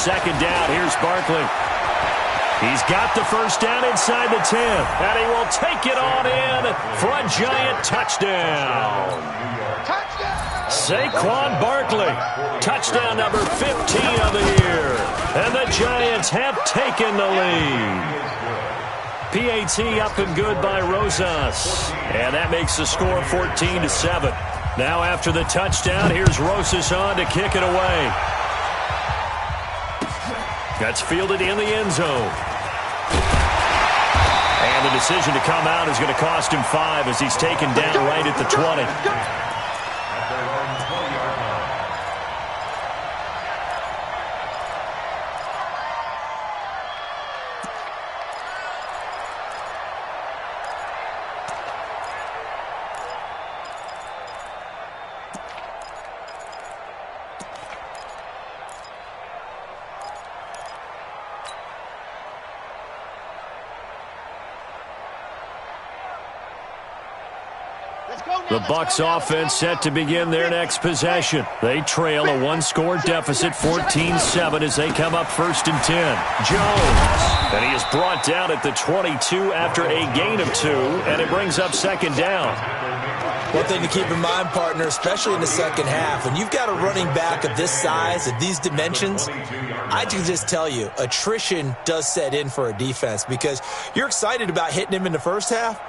second down. Here's Barkley. He's got the first down inside the 10, and he will take it on in for a Giant touchdown. Saquon Barkley, touchdown number 15 of the year, and the Giants have taken the lead. PAT up and good by Rosas, and that makes the score 14-7. Now after the touchdown, here's Rosas on to kick it away. That's fielded in the end zone. And the decision to come out is going to cost him 5 as he's taken down right at the 20. The Bucs offense set to begin their next possession. They trail a one-score deficit, 14-7, as they come up 1st and 10. Jones, and he is brought down at the 22 after a gain of 2, and it brings up 2nd down. One thing to keep in mind, partner, especially in the second half, when you've got a running back of this size, of these dimensions, I can just tell you, attrition does set in for a defense because you're excited about hitting him in the first half.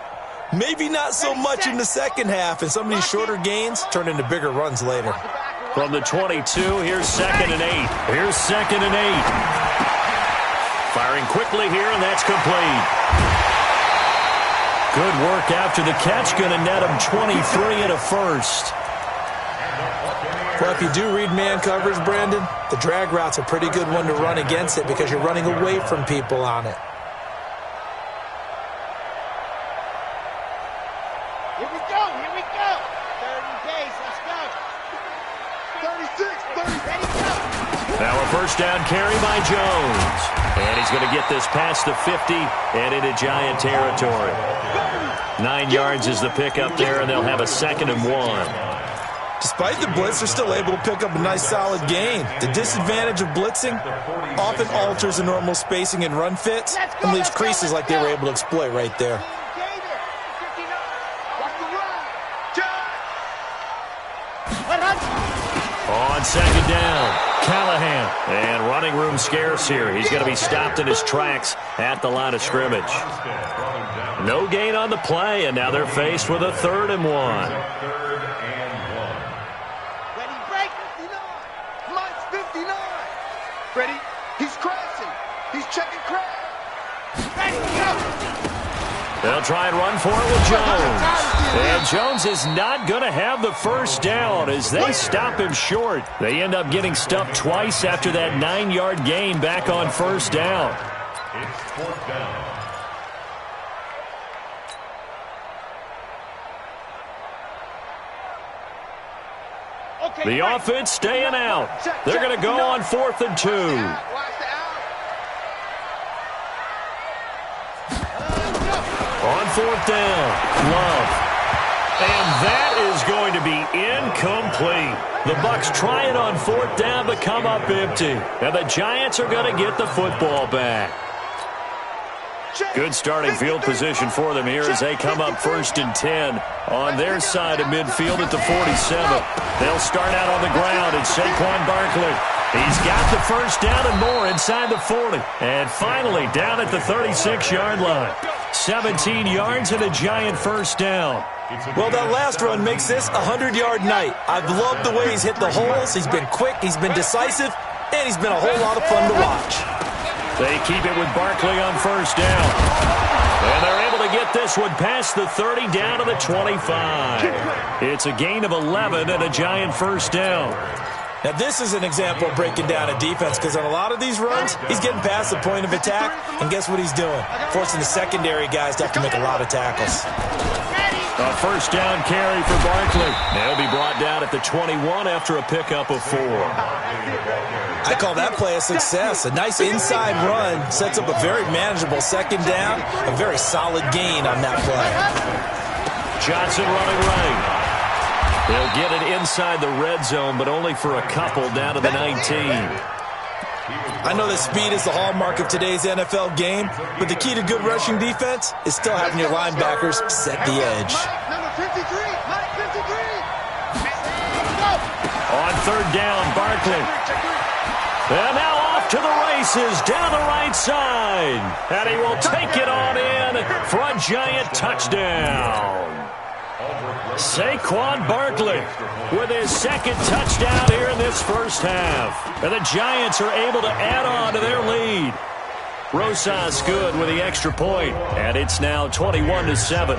Maybe not so much in the second half, and some of these shorter gains turn into bigger runs later. From the 22, here's 2nd and 8. Here's 2nd and 8. Firing quickly here, and that's complete. Good work after the catch, going to net him 23 and a first. Well, if you do read man coverage, Brandon, the drag route's a pretty good one to run against it because you're running away from people on it. Now a first down carry by Jones. And he's going to get this past the 50 and into Giant territory. 9 yards is the pickup there, and they'll have a 2nd and 1. Despite the blitz, they're still able to pick up a nice solid gain. The disadvantage of blitzing often alters the normal spacing and run fits and leaves creases like they were able to exploit right there. On 2nd down, Callahan. And running room scarce here. He's going to be stopped in his tracks at the line of scrimmage. No gain on the play, and now they're faced with a 3rd and 1. Ready, break, 59. Lights 59. Ready, he's crashing. He's checking crash. Ready, go. They'll try and run for it with Jones. And Jones is not going to have the first down as they stop him short. They end up getting stuffed twice after that 9-yard gain back on 1st down. It's 4th down. The offense staying out. They're going to go on 4th and 2. On 4th down, Love. And that is going to be incomplete. The Bucs try it on 4th down but come up empty. And the Giants are going to get the football back. Good starting field position for them here as they come up 1st and 10 on their side of midfield at the 47. They'll start out on the ground at Saquon Barkley. He's got the first down and more inside the 40. And finally down at the 36-yard line. 17 yards and a Giant first down. Well, that last run makes this a 100-yard night. I've loved the way he's hit the holes. He's been quick, he's been decisive, and he's been a whole lot of fun to watch. They keep it with Barkley on first down. And they're able to get this one past the 30 down to the 25. It's a gain of 11 and a Giant first down. Now, this is an example of breaking down a defense because on a lot of these runs, he's getting past the point of attack, and guess what he's doing? Forcing the secondary guys to have to make a lot of tackles. A first down carry for Barkley. They'll be brought down at the 21 after a pickup of 4. I call that play a success. A nice inside run sets up a very manageable second down, a very solid gain on that play. Johnson running right. They'll get it inside the red zone, but only for a couple down to the 19. I know that speed is the hallmark of today's NFL game, but the key to good rushing defense is still having your linebackers set the edge. Number 53, Mike 53. On third down, Barkley. And now off to the races down the right side. And he will take it on in for a Giant touchdown. Saquon Barkley with his second touchdown here in this first half. And the Giants are able to add on to their lead. Rosas good with the extra point, and it's now 21-7.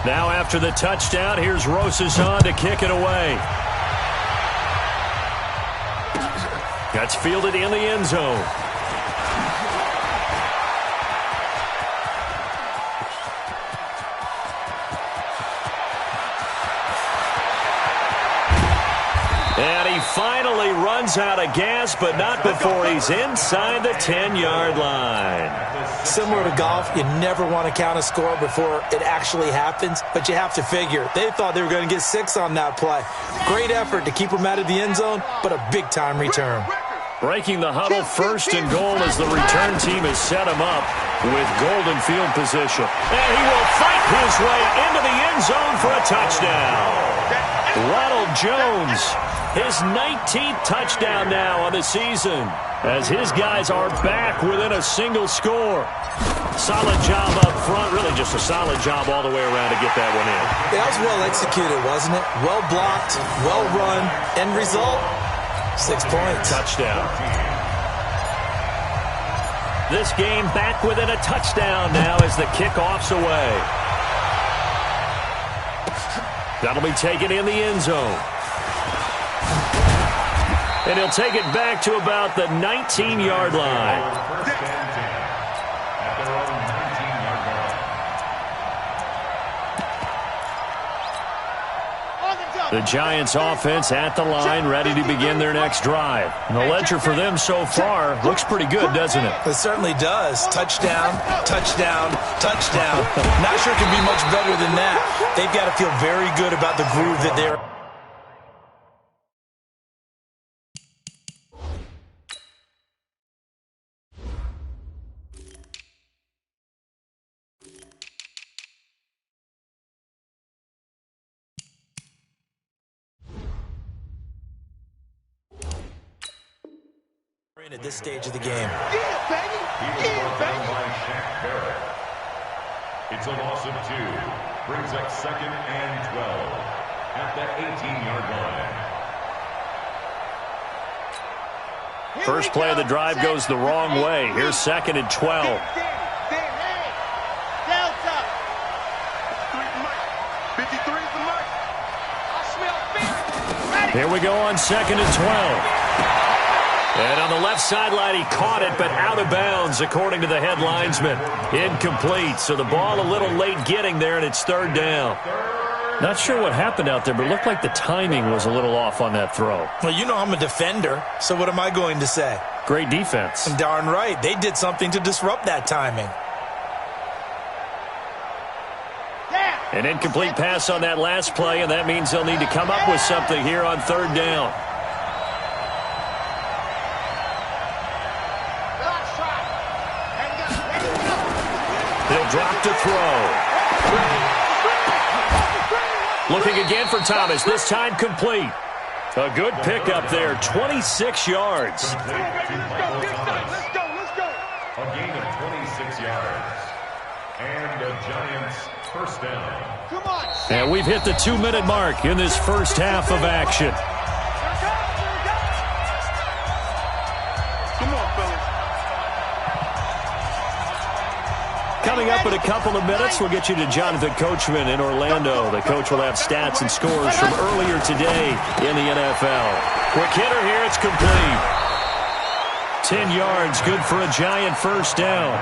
Now after the touchdown, here's Rosas on to kick it away. That's fielded in the end zone. And he finally runs out of gas, but not before he's inside the 10-yard line. Similar to golf, you never want to count a score before it actually happens, but you have to figure. They thought they were going to get 6 on that play. Great effort to keep them out of the end zone, but a big-time return. Breaking the huddle, first and goal as the return team has set him up with golden field position. And he will fight his way into the end zone for a touchdown. Ronald Jones, his 19th touchdown now on the season, as his guys are back within a single score. Solid job up front, really just a solid job all the way around to get that one in. That was well executed, wasn't it? Well blocked, well run. End result, 6 points. Touchdown. This game back within a touchdown now as the kickoff's away. That'll be taken in the end zone. And he'll take it back to about the 19-yard line. The Giants offense at the line, ready to begin their next drive. And the ledger for them so far looks pretty good, doesn't it? It certainly does. Touchdown, touchdown, touchdown. Not sure it can be much better than that. They've got to feel very good about the groove that they're... at this stage of the game. Yeah, baby. Yeah, baby. It's a loss of 2. Brings up 2nd and 12 at the 18-yard line. First play of the drive goes the wrong way. Here's 2nd and 12. Delta. 53 is the mark. I smell fear. Here we go on 2nd and 12. And on the left sideline, he caught it, but out of bounds, according to the head linesman. Incomplete, so the ball a little late getting there, and it's 3rd down. Not sure what happened out there, but it looked like the timing was a little off on that throw. Well, you know I'm a defender, so what am I going to say? Great defense. Darn right. They did something to disrupt that timing. An incomplete pass on that last play, and that means they'll need to come up with something here on 3rd down. He'll drop to throw. Looking again for Thomas, this time complete. A good pickup there, 26 yards. Let's go. A gain of 26 yards. And the Giants first down. Come on. And we've hit the 2-minute mark in this first half of action. Come on, fellas. Coming up in a couple of minutes, we'll get you to Jonathan Coachman in Orlando. The coach will have stats and scores from earlier today in the NFL. Quick hitter here, it's complete. 10 yards, good for a Giant first down.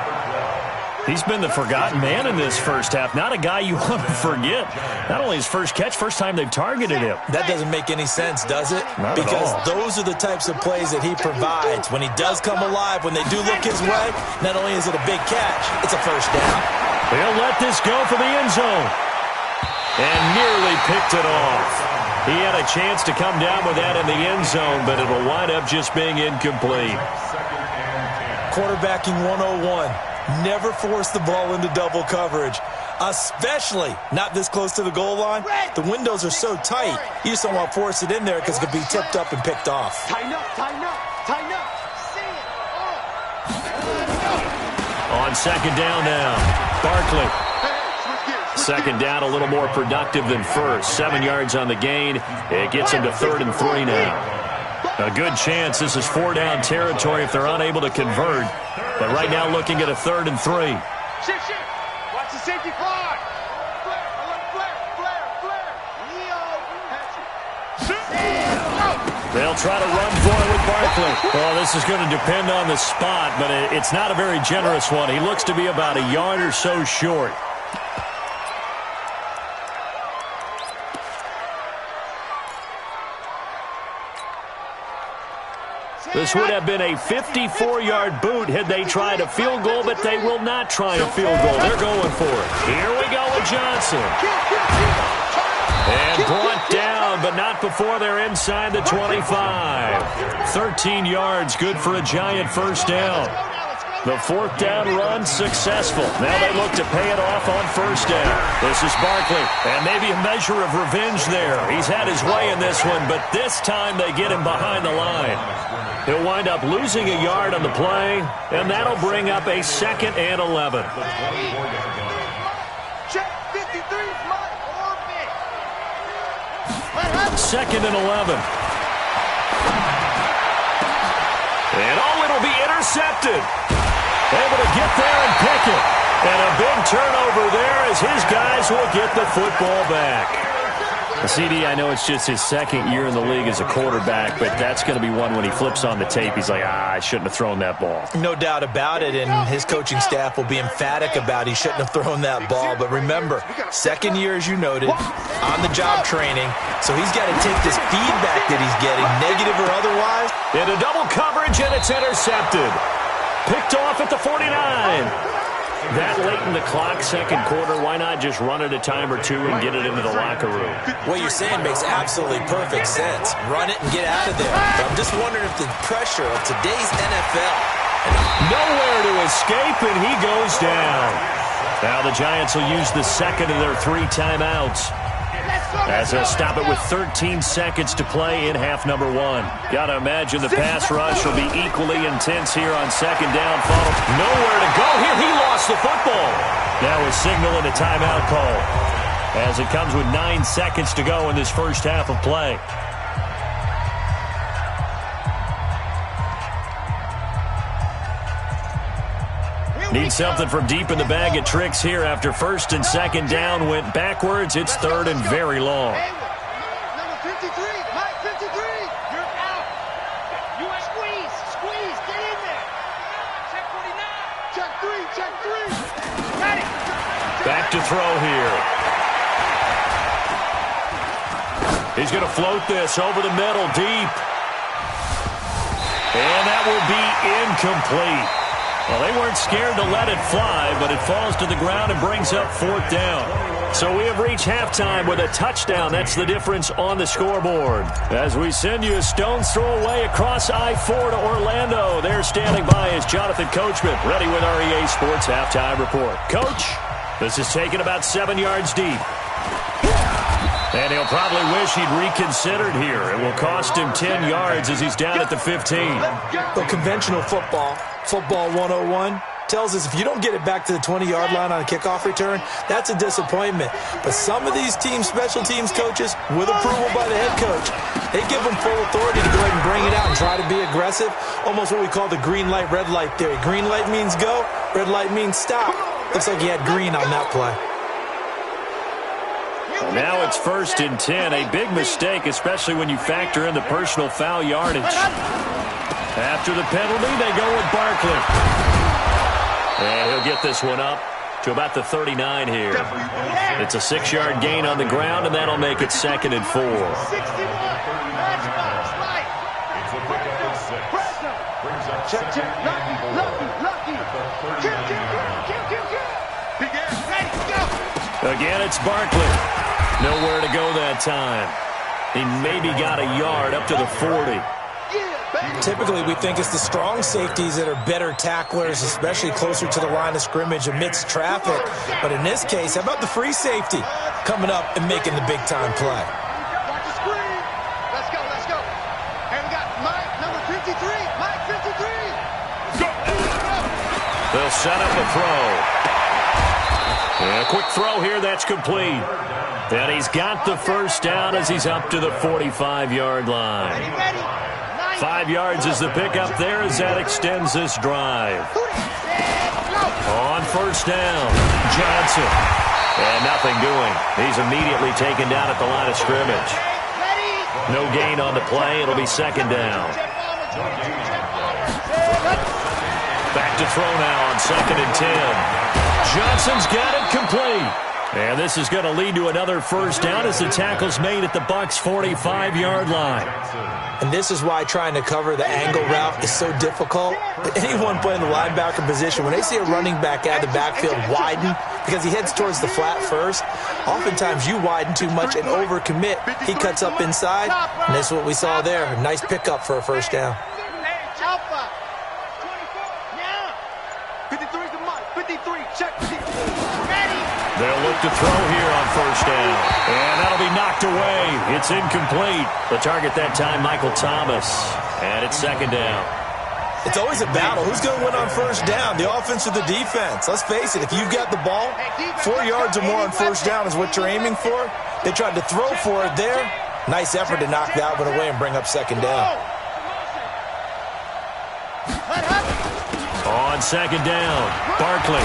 He's been the forgotten man in this first half. Not a guy you want to forget. Not only his first catch, first time they've targeted him. That doesn't make any sense, does it? Not because at all. those are the types of plays that he provides. When he does come alive, when they do look his way, not only is it a big catch, it's a first down. He'll let this go for the end zone. And nearly picked it off. He had a chance to come down with that in the end zone, but it'll wind up just being incomplete. Quarterbacking 101. Never force the ball into double coverage, especially not this close to the goal line. The windows are so tight, you just don't want to force it in there because it could be tipped up and picked off. Tighten up, tighten up, tighten up. See it. On second down now, Barkley. Second down, a little more productive than first. 7 yards on the gain. It gets him to 3rd and 3 now. A good chance this is 4-down territory if they're unable to convert. But right now looking at a 3rd and 3. Shift. Watch the safety fly. Flare. They'll try to run for it with Barkley. Well, this is going to depend on the spot, but it's not a very generous one. He looks to be about a yard or so short. This would have been a 54-yard boot had they tried a field goal, but they will not try a field goal. They're going for it. Here we go with Johnson. And brought down, but not before they're inside the 25. 13 yards, good for a Giant first down. The 4th down run successful. Now they look to pay it off on first down. This is Barkley, and maybe a measure of revenge there. He's had his way in this one, but this time they get him behind the line. He'll wind up losing a yard on the play, and that'll bring up a 2nd and 11. Check 53's my orbit. 2nd and 11. And it'll be intercepted. Able to get there and pick it. And a big turnover there as his guys will get the football back. CD, I know it's just his 2nd year in the league as a quarterback, but that's going to be one when he flips on the tape, he's like, I shouldn't have thrown that ball. No doubt about it, and his coaching staff will be emphatic about he shouldn't have thrown that ball. But remember, 2nd year, as you noted, on-the-job training, so he's got to take this feedback that he's getting, negative or otherwise. Into double coverage, and it's intercepted. Picked off at the 49. That late in the clock, 2nd quarter, why not just run it a time or two and get it into the locker room? What you're saying makes absolutely perfect sense. Run it and get out of there. But I'm just wondering if the pressure of today's NFL. Nowhere to escape, and he goes down. Now the Giants will use the 2nd of their 3 timeouts, as they'll stop it with 13 seconds to play in half number 1. Got to imagine the pass rush will be equally intense here on 2nd down. Nowhere to go here. He lost the football. Now a signal and a timeout call, as it comes with 9 seconds to go in this first half of play. Need something from deep in the bag of tricks here after 1st and 2nd down went backwards. It's 3rd and very long. Number 53, Mike 53, you're out. You squeeze, get in there. Check 49. Check 3. Got it. Back to throw here. He's going to float this over the middle deep. And that will be incomplete. Well, they weren't scared to let it fly, but it falls to the ground and brings up 4th down. So we have reached halftime with a touchdown. That's the difference on the scoreboard. As we send you a stone's throw away across I-4 to Orlando. There standing by is Jonathan Coachman, ready with our EA Sports Halftime Report. Coach, this is taken about 7 yards deep. And he'll probably wish he'd reconsidered here. It will cost him 10 yards as he's down at the 15. But conventional football 101, tells us if you don't get it back to the 20-yard line on a kickoff return, that's a disappointment. But some of these teams, special teams coaches, with approval by the head coach, they give them full authority to go ahead and bring it out and try to be aggressive. Almost what we call the green light, red light theory. Green light means go, red light means stop. Looks like he had green on that play. Now it's 1st and 10. A big mistake, especially when you factor in the personal foul yardage. After the penalty, they go with Barkley. And he'll get this one up to about the 39 here. It's a 6-yard gain on the ground, and that'll make it 2nd and 4. 61. Check. Lucky. Kill. Ready, go. Again, it's Barkley. Nowhere to go that time. He maybe got a yard up to the 40. Typically, we think it's the strong safeties that are better tacklers, especially closer to the line of scrimmage amidst traffic. But in this case, how about the free safety coming up and making the big-time play? Watch the screen. Let's go, let's go. And we got Mike, number 53. Mike, 53. Go. They'll set up a throw. And a quick throw here, that's complete. And he's got the first down as he's up to the 45-yard line. Ready. 5 yards is the pickup there as that extends this drive. On first down, Johnson. And nothing doing. He's immediately taken down at the line of scrimmage. No gain on the play. It'll be second down. Back to throw now on 2nd and 10. Johnson's got it complete. And this is going to lead to another first down as the tackle's made at the Bucs' 45-yard line. And this is why trying to cover the angle route is so difficult. Anyone playing the linebacker position, when they see a running back out of the backfield widen, because he heads towards the flat first, oftentimes you widen too much and overcommit. He cuts up inside, and that's what we saw there. A nice pickup for a first down. Alpha. 24. Now. 53 to Mike. 53. Check. Ready. They'll look to throw here on first down. And that'll be knocked away. It's incomplete. The target that time, Michael Thomas. And it's second down. It's always a battle. Who's going to win on first down, the offense or the defense? Let's face it, if you've got the ball, 4 yards or more on first down is what you're aiming for. They tried to throw for it there. Nice effort to knock that one away and bring up second down. On second down, Barkley.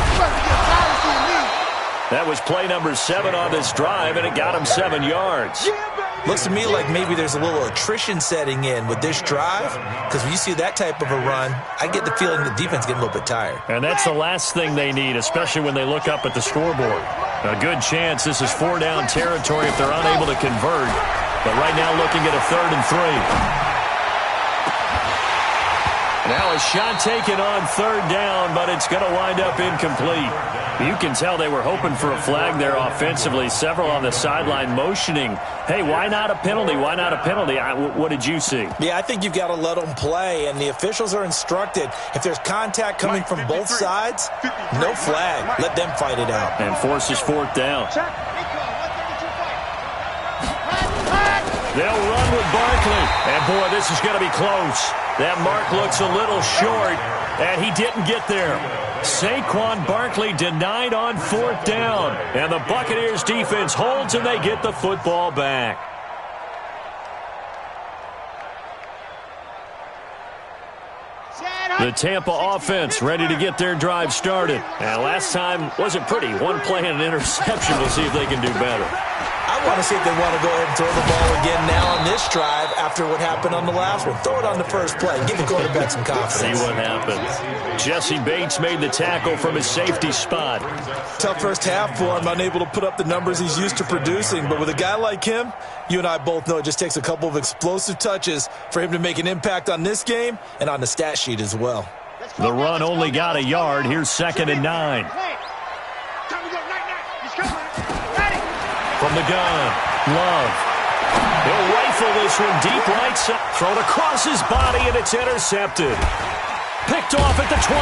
That was play number 7 on this drive, and it got him 7 yards. Looks to me like maybe there's a little attrition setting in with this drive, because when you see that type of a run, I get the feeling the defense getting a little bit tired. And that's the last thing they need, especially when they look up at the scoreboard. A good chance this is 4-down territory if they're unable to convert. But right now looking at a 3rd and 3. Now a shot taken on 3rd down, but it's going to wind up incomplete. You can tell they were hoping for a flag there offensively. Several on the sideline motioning, hey, why not a penalty? Why not a penalty? What did you see? Yeah, I think you've got to let them play, and the officials are instructed. If there's contact coming from both sides, no flag. Let them fight it out. And forces 4th down. They'll run with Barkley. And, boy, this is going to be close. That mark looks a little short, and he didn't get there. Saquon Barkley denied on 4th down. And the Buccaneers defense holds, and they get the football back. The Tampa offense ready to get their drive started. And last time wasn't pretty. One play and an interception. We'll see if they can do better. I want to see if they want to go ahead and throw the ball again now on this drive after what happened on the last one. Throw it on the first play. Give the quarterback some confidence. See what happens. Jesse Bates made the tackle from his safety spot. Tough first half for him, unable to put up the numbers he's used to producing. But with a guy like him, you and I both know it just takes a couple of explosive touches for him to make an impact on this game and on the stat sheet as well. The run only got a yard. Here's 2nd and 9. From the gun, Love. He'll rifle this one deep right side. Thrown across his body, and it's intercepted. Picked off at the 28,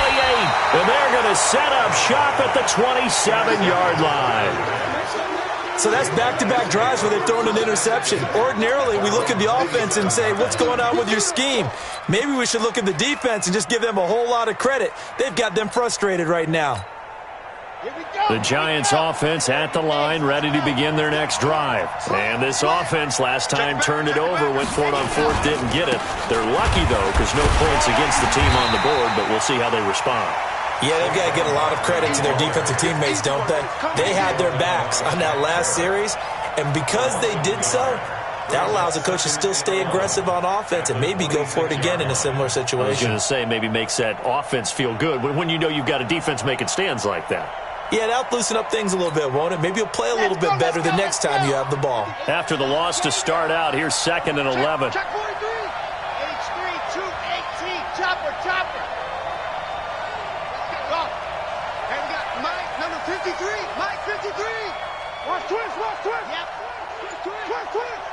and they're going to set up shop at the 27-yard line. So that's back-to-back drives where they've thrown an interception. Ordinarily, we look at the offense and say, what's going on with your scheme? Maybe we should look at the defense and just give them a whole lot of credit. They've got them frustrated right now. The Giants offense at the line, ready to begin their next drive. And this offense last time turned it over, went for it on 4th, didn't get it. They're lucky, though, because no points against the team on the board, but we'll see how they respond. Yeah, they've got to get a lot of credit to their defensive teammates, don't they? They had their backs on that last series, and because they did so, that allows the coach to still stay aggressive on offense and maybe go for it again in a similar situation. I was going to say, maybe makes that offense feel good when you know you've got a defense making stands like that. Yeah, that'll loosen up things a little bit, won't it? Maybe you'll play a little bit better the next time you have the ball. After the loss to start out, here's 2nd and 11. Check 43. H3, 218. Chopper. Go. And we got Mike, number 53. Mike 53. Watch twist. Watch twist. Yep. Twist, twist.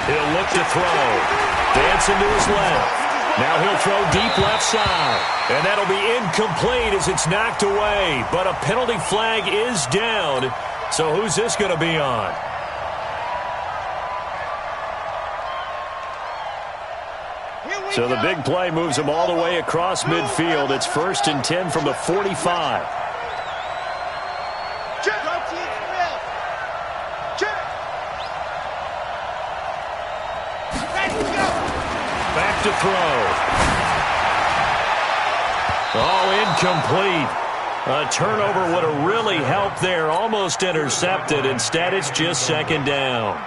He'll look to throw. Dancing to his left. Now he'll throw deep left side. And that'll be incomplete as it's knocked away. But a penalty flag is down. So who's this going to be on? So the big play moves them all the way across midfield. It's 1st and 10 from the 45. Back to throw. Oh, incomplete. A turnover would have really helped there. Almost intercepted. Instead, it's just 2nd down.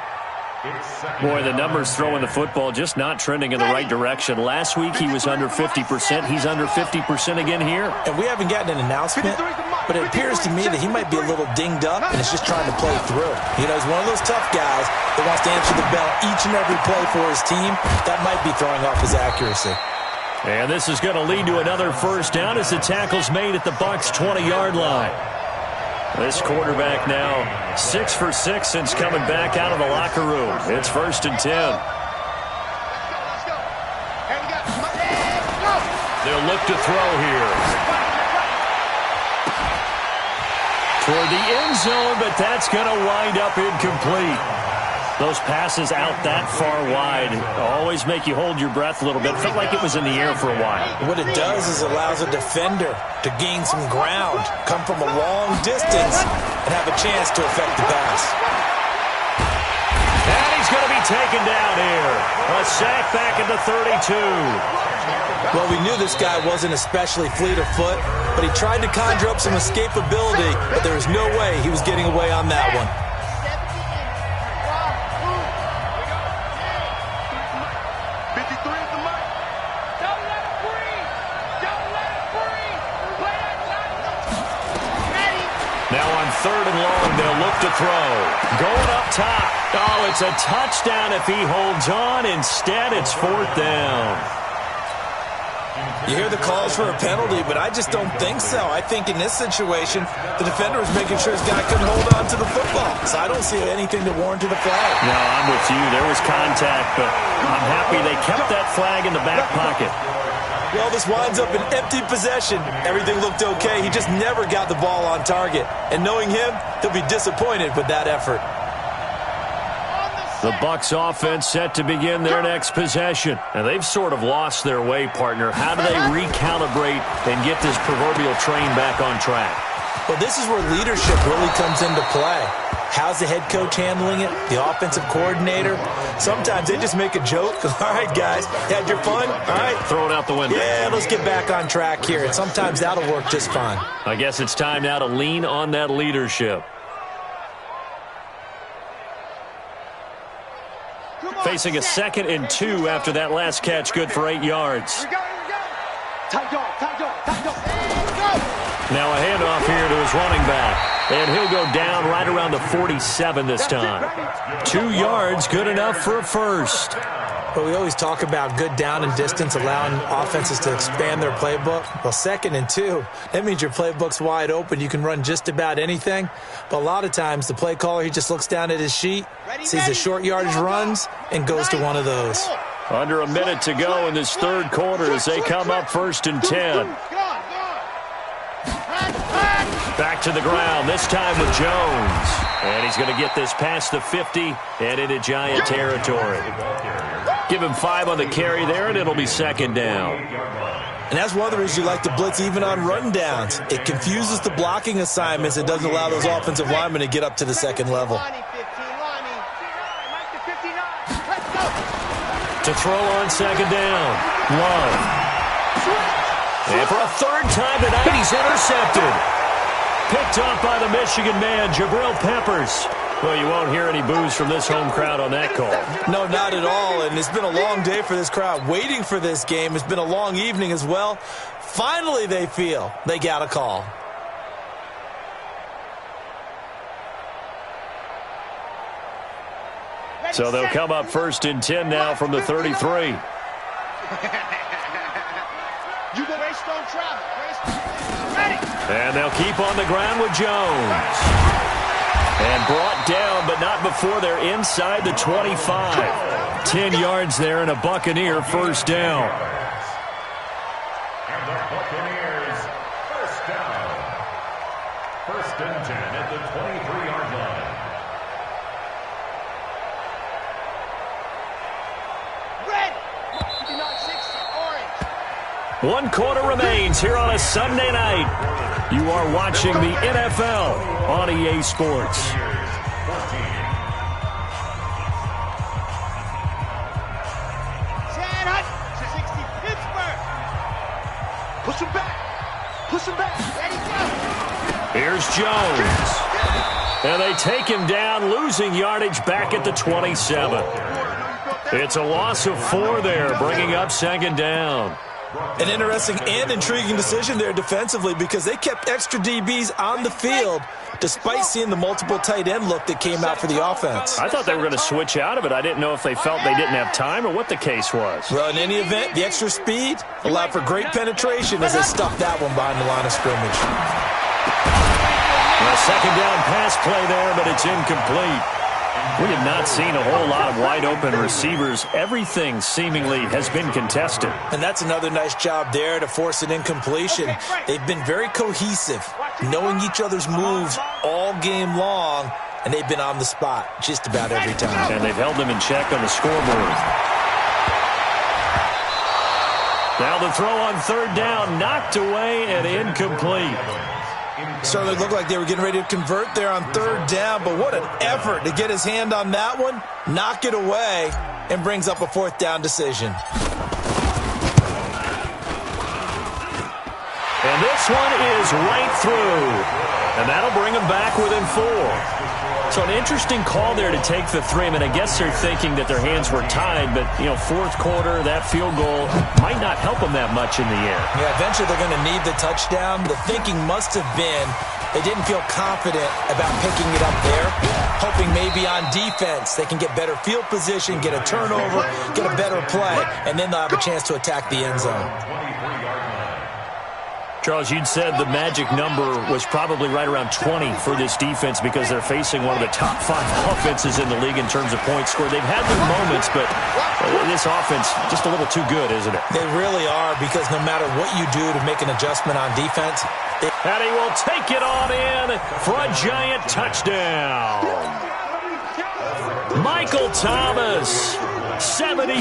Boy, the numbers throwing the football just not trending in the right direction. Last week, he was under 50%. He's under 50% again here. And we haven't gotten an announcement, but it appears to me that he might be a little dinged up and is just trying to play through. You know, he's one of those tough guys that wants to answer the bell each and every play for his team. That might be throwing off his accuracy. And this is going to lead to another 1st down as the tackle's made at the Bucs' 20-yard line. This quarterback now 6 for 6 since coming back out of the locker room. It's 1st and 10. They'll look to throw here. Toward the end zone, but that's going to wind up incomplete. Those passes out that far wide always make you hold your breath a little bit. Felt like it was in the air for a while. What it does is allows a defender to gain some ground, come from a long distance, and have a chance to affect the pass. And he's going to be taken down here. A sack back at the 32. Well, we knew this guy wasn't especially fleet of foot, but he tried to conjure up some escapability, but there was no way he was getting away on that one. Now on 3rd and long, they'll look to throw. Going up top. Oh, it's a touchdown if he holds on. Instead, it's 4th down. You hear the calls for a penalty, but I just don't think so. I think in this situation, the defender was making sure his guy couldn't hold on to the football. So I don't see anything to warrant to the flag. No, I'm with you. There was contact, but I'm happy they kept that flag in the back pocket. Well, this winds up in empty possession. Everything looked okay. He just never got the ball on target. And knowing him, he'll be disappointed with that effort. The Bucs offense set to begin their next possession. And they've sort of lost their way, partner. How do they recalibrate and get this proverbial train back on track? Well, this is where leadership really comes into play. How's the head coach handling it? The offensive coordinator? Sometimes they just make a joke. All right, guys, had your fun? All right. Throw it out the window. Yeah, let's get back on track here. And sometimes that'll work just fine. I guess it's time now to lean on that leadership. Facing a 2nd and 2 after that last catch, good for 8 yards. Tight dog, tight dog, tight dog. Go! Now a handoff here to his running back. And he'll go down right around the 47 this time. 2 yards, good enough for a 1st. But we always talk about good down and distance, allowing offenses to expand their playbook. Well, 2nd and 2, that means your playbook's wide open. You can run just about anything. But a lot of times, the play caller, he just looks down at his sheet, sees the short yardage runs, and goes to one of those. Under a minute to go in this 3rd quarter as they come up 1st and 10. Back to the ground, this time with Jones. And he's going to get this past the 50 and into Giant territory. Give him 5 on the carry there, and it'll be 2nd down. And that's one of the reasons you like to blitz even on run downs. It confuses the blocking assignments. It doesn't allow those offensive linemen to get up to the 2nd level. To throw on 2nd down, Love. And for a 3rd time tonight, he's intercepted. Picked off by the Michigan man, Jabril Peppers. Well, you won't hear any boos from this home crowd on that call. No, not at all. And it's been a long day for this crowd waiting for this game. It's been a long evening as well. Finally, they feel they got a call. So they'll come up 1st and 10 now from the 33. You go race, don't travel. Race. Ready. And they'll keep on the ground with Jones. And brought down, but not before they're inside the 25. 10 yards there and a Buccaneer first down. And the Buccaneers first down. First and 10 at the 23-yard line. Red. 59-6, orange. 1 quarter remains here on a Sunday night. You are watching the NFL on EA Sports. Chad Hunt. 60, Pittsburgh. Push him back. Push him back. Ready, go. Here's Jones. And they take him down, losing yardage back at the 27. It's a loss of 4 there, bringing up second down. An interesting and intriguing decision there defensively because they kept extra DBs on the field despite seeing the multiple tight end look that came out for the offense. I thought they were going to switch out of it. I didn't know if they felt they didn't have time or what the case was. Well, in any event, the extra speed allowed for great penetration as they stuffed that one behind the line of scrimmage. A second down pass play there, but it's incomplete. We have not seen a whole lot of wide-open receivers. Everything seemingly has been contested. And that's another nice job there to force an incompletion. They've been very cohesive, knowing each other's moves all game long, and they've been on the spot just about every time. And they've held them in check on the scoreboard. Now the throw on third down, knocked away and incomplete. Certainly looked like they were getting ready to convert there on third down, but what an effort to get his hand on that one, knock it away, and brings up a fourth down decision. And this one is right through, and that'll bring them back within 4. So an interesting call there to take the 3. I mean, I guess they're thinking that their hands were tied, but, you know, fourth quarter, that field goal might not help them that much in the air. Yeah, eventually they're going to need the touchdown. The thinking must have been they didn't feel confident about picking it up there, hoping maybe on defense they can get better field position, get a turnover, get a better play, and then they'll have a chance to attack the end zone. Charles, you'd said the magic number was probably right around 20 for this defense because they're facing one of the top 5 offenses in the league in terms of points scored. They've had their moments, but this offense just a little too good, isn't it? They really are, because no matter what you do to make an adjustment on defense, and he will take it on in for a giant touchdown. Michael Thomas, 77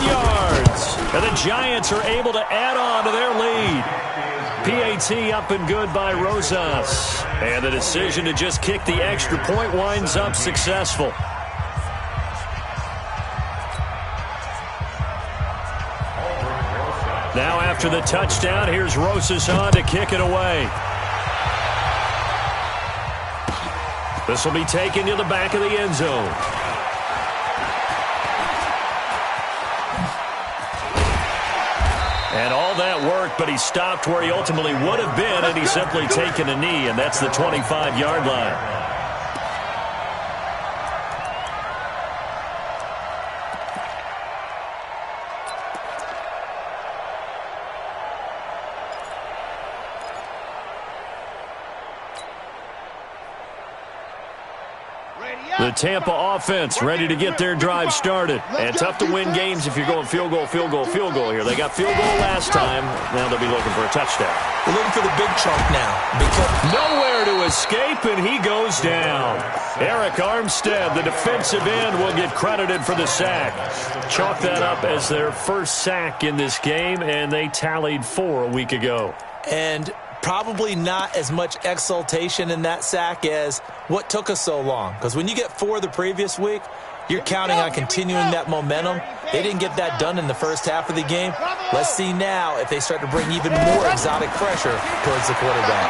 yards, and the Giants are able to add on to their lead. PAT up and good by Rosas. And the decision to just kick the extra point winds up successful. Now after the touchdown, here's Rosas on to kick it away. This will be taken to the back of the end zone. And all that worked, but he stopped where he ultimately would have been, and he's simply taken a knee, and that's the 25-yard line. The Tampa offense ready to get their drive started. And tough to win games if you're going field goal, field goal, field goal here. They got field goal last time. Now they'll be looking for a touchdown. They're looking for the big chunk now. Because nowhere to escape, and he goes down. Eric Armstead, the defensive end, will get credited for the sack. Chalk that up as their first sack in this game, and they tallied 4 a week ago. And probably not as much exultation in that sack as what took us so long. Because when you get 4 the previous week, you're counting on continuing that momentum. They didn't get that done in the first half of the game. Let's see now if they start to bring even more exotic pressure towards the quarterback.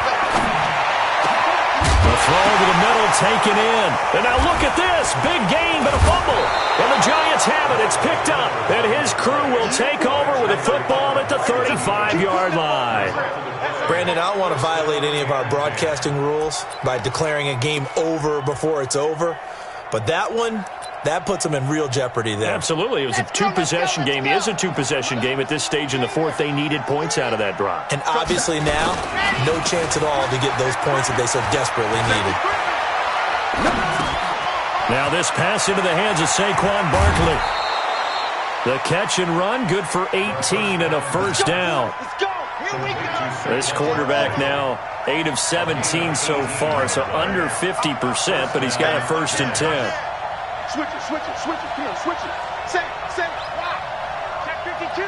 The throw over the middle taken in. And now look at this. Big gain, but a fumble. And the Giants have it. It's picked up. And his crew will take over with a football at the 35-yard line. Brandon, I don't want to violate any of our broadcasting rules by declaring a game over before it's over. But that one, that puts them in real jeopardy there. Absolutely. It was a two-possession game. It is a two-possession game at this stage in the fourth. They needed points out of that drive. And obviously now, no chance at all to get those points that they so desperately needed. Now this pass into the hands of Saquon Barkley. The catch and run, good for 18 and a first down. Let's go. Here we go. This quarterback now 8 of 17 so far, so under 50%, but he's got a first and 10. Switch it, switch it, switch it. Come on, switch it. Set it. Wow. Check 52.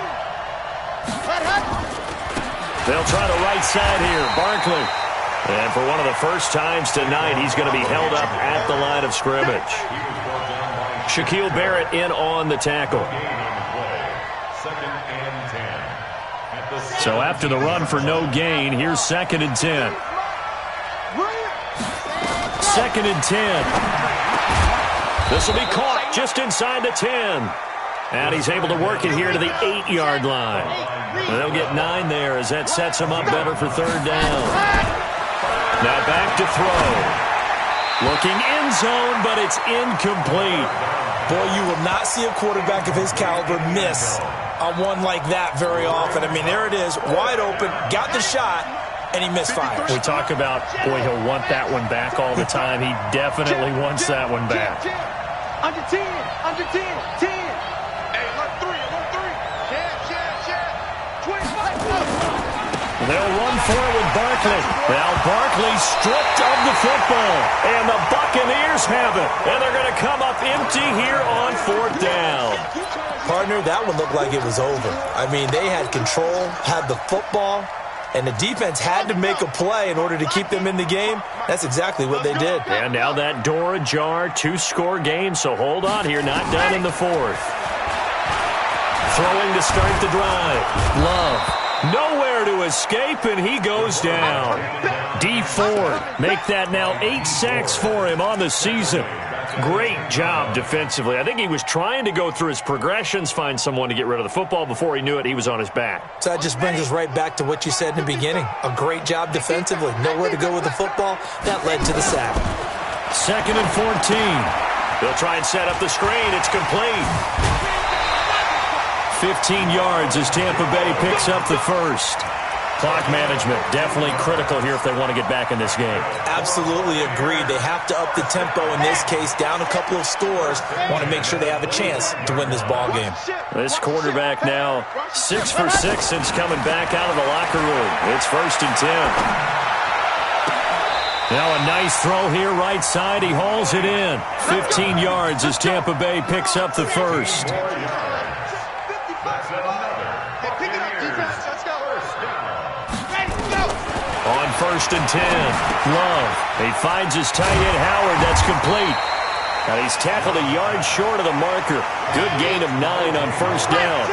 They'll try the right side here. Barkley. And for one of the first times tonight, he's going to be held up at the line of scrimmage. Shaquille Barrett in on the tackle. So after the run for no gain, here's 2nd and 10. 2nd and 10. This will be caught just inside the 10. And he's able to work it here to the 8-yard line. And they'll get 9 there as that sets him up better for 3rd down. Now back to throw. Looking end zone, but it's incomplete. Boy, you will not see a quarterback of his caliber miss on one like that very often. I mean, there it is, wide open, got the shot, and he misfired. We talk about, boy, he'll want that one back all the time. He definitely wants that one back. Under 10, under 10, 10. Hey, look 3, look 3. 25. They'll run for it with Barkley. Now Barkley stripped of the football, and the Buccaneers have it. And they're going to come up empty here on 4th down. Partner, that one looked like it was over. I mean, they had control, had the football, and the defense had to make a play in order to keep them in the game. That's exactly what they did. And now that door ajar, 2-score game, so hold on here, not done in the 4th. Throwing to start the drive. Love. Nowhere to escape, and he goes down. D Ford make that now 8 sacks for him on the season. Great job defensively. I think he was trying to go through his progressions, find someone to get rid of the football. Before he knew it, he was on his back. So that just brings us right back to what you said in the beginning. A great job defensively. Nowhere to go with the football. That led to the sack. 2nd and 14. They'll try and set up the screen. It's complete. 15 yards as Tampa Bay picks up the first. Clock management definitely critical here if they want to get back in this game. Absolutely agreed. They have to up the tempo in this case, down a couple of scores. Want to make sure they have a chance to win this ball game. This quarterback now 6 for 6 since coming back out of the locker room. It's 1st and 10. Now a nice throw here right side. He hauls it in. 15 yards as Tampa Bay picks up the first. On 1st and 10, Love. He finds his tight end, Howard. That's complete. Now he's tackled a yard short of the marker. Good gain of 9 on 1st down.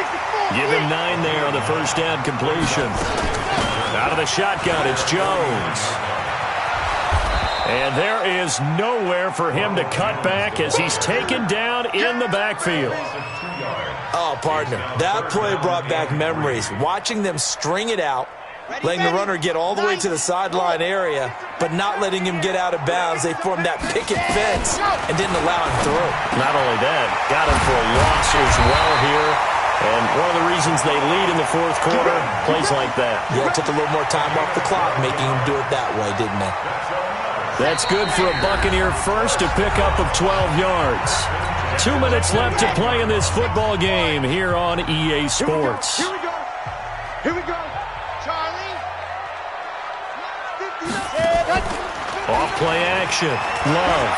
Give him 9 there on the 1st down completion. Out of the shotgun, it's Jones. And there is nowhere for him to cut back as he's taken down in the backfield. Oh, partner, that play brought back memories. Watching them string it out, letting the runner get all the way to the sideline area, but not letting him get out of bounds. They formed that picket fence and didn't allow him through. Not only that, got him for a loss as well here. And one of the reasons they lead in the 4th quarter, plays like that. Yeah, it took a little more time off the clock, making him do it that way, didn't they? That's good for a Buccaneer first, a pickup of 12 yards. 2 minutes left to play in this football game here on EA Sports. Here we go. Here we go. Charlie. Off play action. Love.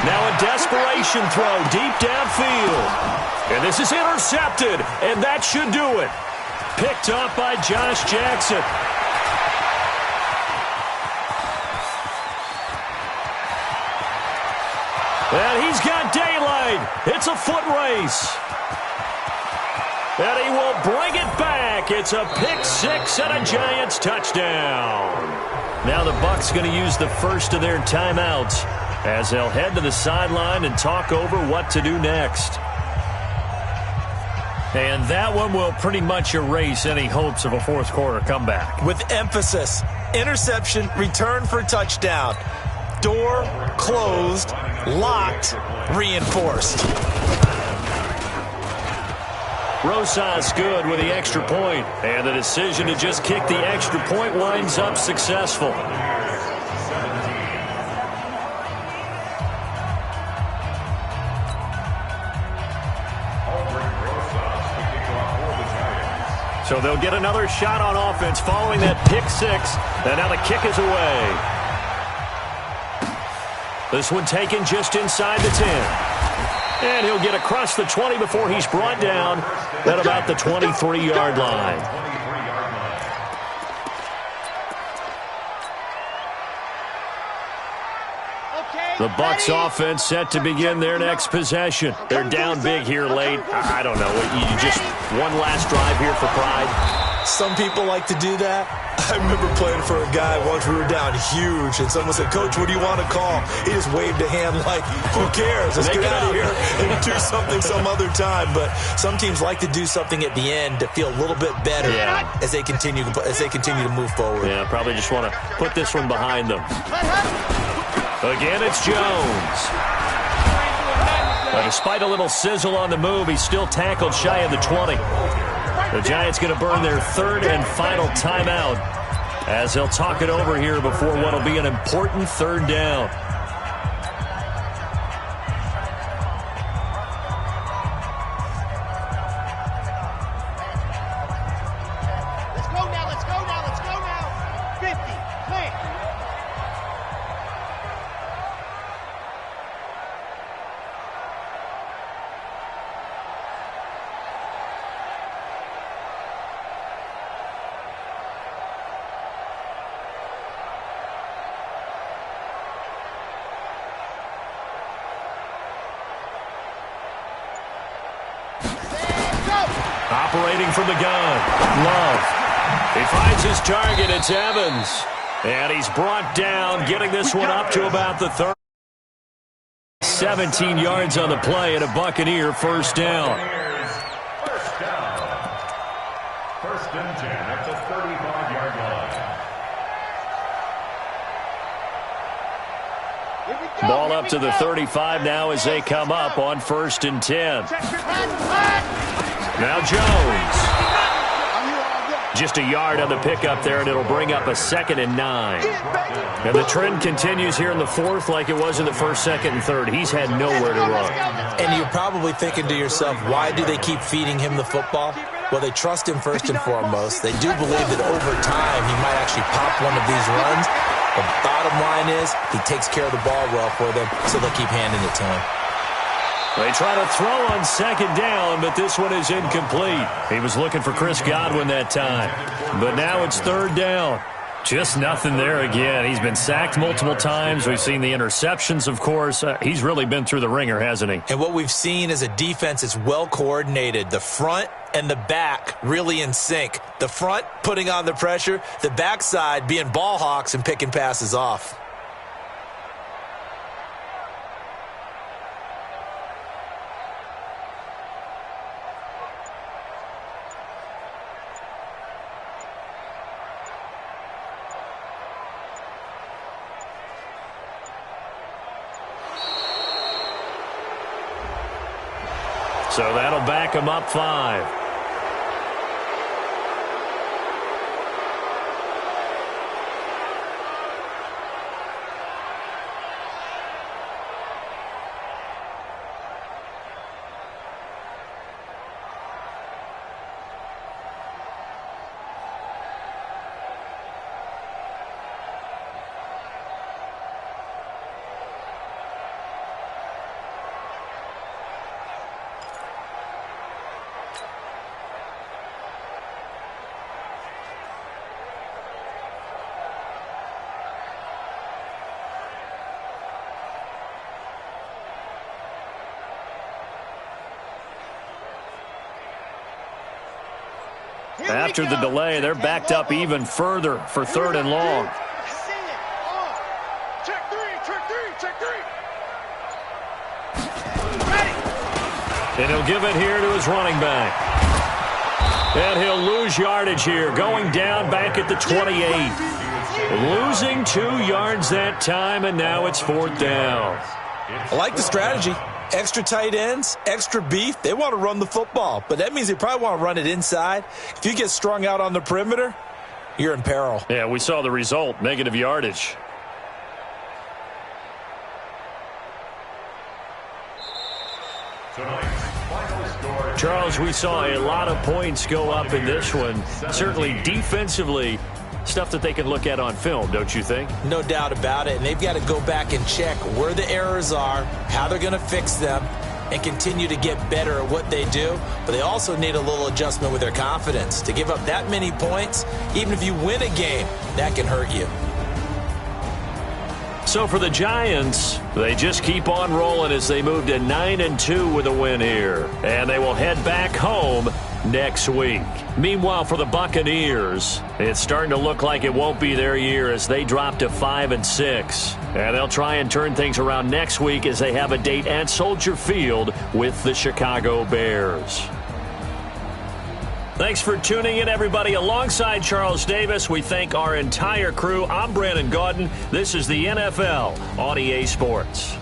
Now a desperation throw deep downfield. And this is intercepted, and that should do it. Picked up by Josh Jackson. And he's got daylight. It's a foot race. And he will bring it back. It's a pick 6 and a Giants touchdown. Now the Bucs going to use the first of their timeouts as they'll head to the sideline and talk over what to do next. And that one will pretty much erase any hopes of a 4th quarter comeback. With emphasis, interception, return for touchdown. Door closed, locked, reinforced. Rosas good with the extra point, and the decision to just kick the extra point winds up successful. So they'll get another shot on offense following that pick six, and now the kick is away. This one taken just inside the 10. And he'll get across the 20 before he's brought down at about the 23-yard line. The Bucs offense set to begin their next possession. They're down big here late. I don't know. You just one last drive here for pride. Some people like to do that. I remember playing for a guy once. We were down huge, and someone said, "Coach, what do you want to call?" He just waved a hand like, "Who cares? Let's get out of here and do something some other time." But some teams like to do something at the end to feel a little bit better as they continue to move forward. Yeah, probably just want to put this one behind them. Again, it's Jones. But despite a little sizzle on the move, he's still tackled shy of the 20. The Giants going to burn their third and final timeout as they'll talk it over here before what will be an important third down. Let's go now, let's go now, let's go now. 50, plant. Operating from the gun, Love. He finds his target, it's Evans. And he's brought down, getting this one up to about the 30. 17 yards on the play and a Buccaneer first down. First and 10 at the 35-yard line. Ball up to the 35 now as they come up on first and 10. Now Jones. Just a yard on the pickup there, and it'll bring up a 2nd and 9. And the trend continues here in the fourth like it was in the first, second, and third. He's had nowhere to run. And you're probably thinking to yourself, why do they keep feeding him the football? Well, they trust him first and foremost. They do believe that over time he might actually pop one of these runs. The bottom line is he takes care of the ball well for them, so they'll keep handing it to him. They try to throw on second down, but this one is incomplete. He was looking for Chris Godwin that time. But now it's third down. Just nothing there again. He's been sacked multiple times. We've seen the interceptions, of course. He's really been through the ringer, hasn't he? And what we've seen is a defense that's well coordinated. The front and the back really in sync. The front putting on the pressure, the backside being ball hawks and picking passes off. So that'll back him up 5. After the delay, they're backed up even further for third and long. Check three. And he'll give it here to his running back. And he'll lose yardage here, going down back at the 28. Losing 2 yards that time, and now it's fourth down. I like the strategy. Extra tight ends, extra beef. They want to run the football, but that means they probably want to run it inside. If you get strung out on the perimeter, you're in peril. Yeah, we saw the result, negative yardage. Charles, we saw a lot of points go up in this one. Certainly defensively, stuff that they can look at on film, don't you think? No doubt about it. And they've got to go back and check where the errors are, how they're going to fix them, and continue to get better at what they do. But they also need a little adjustment with their confidence. To give up that many points, even if you win a game, that can hurt you. So for the Giants, they just keep on rolling as they move to 9-2 with a win here. And they will head back home next week. Meanwhile, for the Buccaneers, it's starting to look like it won't be their year as they drop to 5-6. And they'll try and turn things around next week as they have a date at Soldier Field with the Chicago Bears. Thanks for tuning in, everybody. Alongside Charles Davis, we thank our entire crew. I'm Brandon Gaudin. This is the NFL on EA Sports.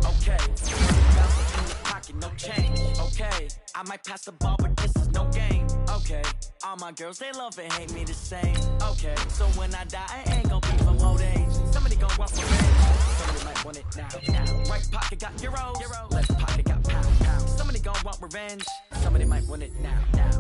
Okay. In the pocket, no change. Okay. I might pass the ball, but this is no game. Okay. All my girls, they love and hate me the same. Okay. So when I die, I ain't gonna be from old age. Somebody gon' walk for revenge. Somebody might want it now. Right pocket got euros. Left pocket got pound. Somebody gon' want revenge. Somebody might want it now.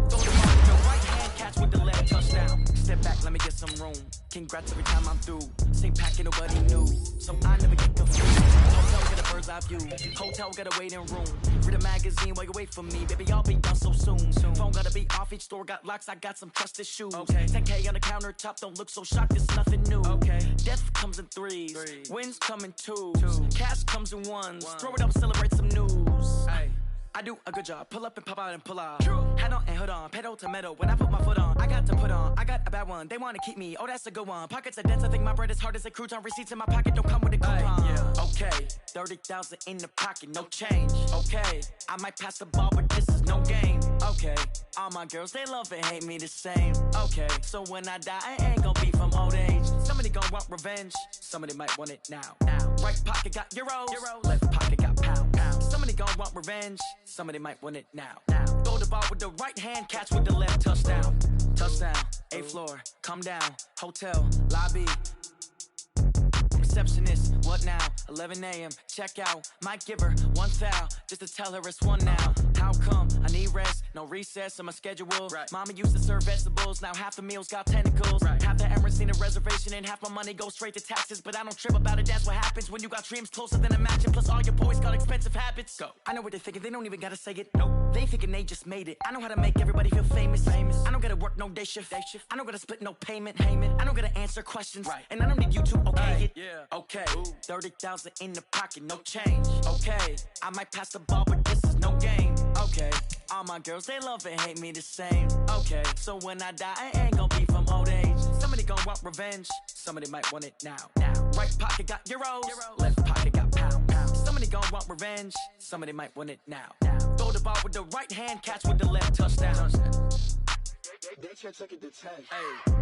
Throw the ball with the right hand, catch with the left, touchdown. Step back, let me get some room. Congrats every time I'm through. Same packet, nobody knew. So I never get confused. Hotel get a bird's eye view. Hotel got a waiting room. Read a magazine while you wait for me. Baby, I'll be done so soon. Phone gotta be off, each store got locks. I got some trusted shoes. Okay. 10K on the countertop, don't look so shocked, it's nothing new. Okay. Death comes in threes. Wins come in twos. Cash comes in ones. Throw it up, celebrate some news. Ay. I do a good job. Pull up and pop out and pull out. Head on and hood on. Pedal to metal. When I put my foot on, I got to put on. I got a bad one. They want to keep me. Oh, that's a good one. Pockets are dense. I think my bread is hard as a crouton. Receipts in my pocket don't come with a coupon. Yeah. Okay. 30,000 in the pocket. No change. Okay. I might pass the ball, but this is no game. Okay. All my girls, they love and hate me the same. Okay. So when I die, I ain't gonna be from old age. Somebody gonna want revenge. Somebody might want it now. Right pocket got euros. Left pocket got pound. Somebody gon' want revenge. Somebody might want it now. Throw the ball with the right hand, catch with the left, touchdown. Touchdown, 8th floor, come down. Hotel, lobby. Receptionist, what now? 11 a.m., check out. Might give her one foul, just to tell her it's one now. How come? I need rest, no recess in my schedule. Right. Mama used to serve vegetables, now half the meals got tentacles. Right. Half the Emirates need a reservation and half my money goes straight to taxes. But I don't trip about it, that's what happens when you got dreams closer than a mansion. Plus all your boys got expensive habits. Go. I know what they're thinking, they don't even gotta say it. Nope. They thinking they just made it. I know how to make everybody feel famous. I don't gotta work no day shift. I don't gotta split no payment. I don't gotta answer questions. Right. And I don't need you to okay it. Yeah. Okay. 30,000 in the pocket, no change. Okay. I might pass the ball, but this is no game. Okay. All my girls, they love and hate me the same. Okay. So when I die, I ain't gonna be from old age. Somebody gon' want revenge. Somebody might want it now. Right pocket got euros. Left pocket got pound. Somebody gon' want revenge. Somebody might want it now. Throw the ball with the right hand, catch with the left, touchdown. They should take it to 10. Hey.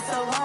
so hard.